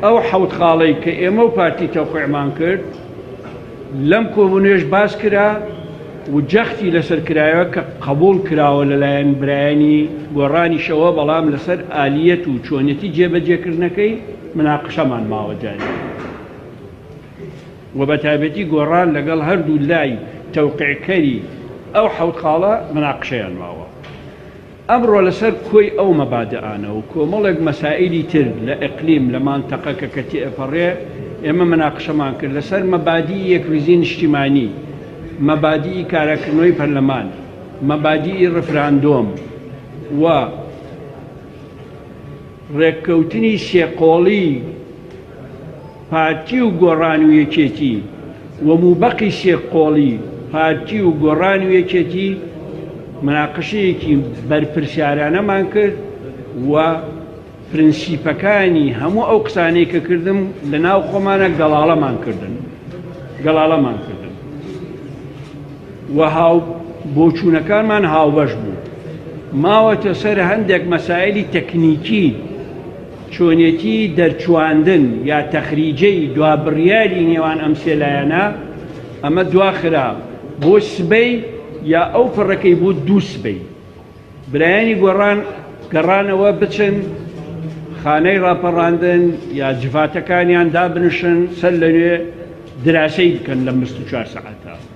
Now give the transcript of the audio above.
ئەو حەوت خاڵەی کە ئێمە و پارتی تەوقیعمان کرد لەم کۆبوونێش باس کرا و جەختی لەسەر کرایەوە کە قبول کراوە لەلایەن برایانی گۆڕانیشەوە بەڵام لەسەر ئالیەت و چۆنیەتی جێبەجێکردنەکەی مناقشەمان ماوە جارێ و بەتایبەتی گۆڕان لەگەڵ هەردوو لای تەوقیعکەری ئەو حەوت خاڵە مناقشەیان ماوە. ئەمڕۆ لەسەر کۆی ئەو مەبادئانە و کۆمەڵێک مەسائیلی تر لە ئیقلیم لە مانتەقەکە کە تێئەپەڕێ ئێمە مناقشەمان کرد لەسەر مەبادیی یەکریزی نیشتیمانی، مەبادیی کارەکردنەوەی پەرلەمان، مەبادیی ڕفراندۆم و ڕێککەوتنی سێقۆڵی پارتی و گۆڕانی و یەکێتی و موبەقی سێقۆڵی پارتی و گۆڕانی و یەکێتی مناقشەیەکی بەرپرسیارانەمان کرد و پرینسیپەکانی هەموو ئەو قسانەی کە کردم لە ناو خۆمانە گەڵاڵەمان کردن و بۆچوونەکانمان هاوبەش بوو. ماوەتە سەر هەندێک مەسائلی تەکنیکی چۆنیەتی دەرچواندن یا تەخریجەی دوابڕیاری نێوان ئەم سێ لایەنە ئەمە دواخرا بۆ سبەی یا ئەو پڕەکەی بوو دوو سبەی. برایانی گەڕانەوە بچن خانەی ڕاپەڕاندن یا جفاتەکانیان دابنشن سەر لەنوێ دراسەی بکەن لە 24 سەعاتە.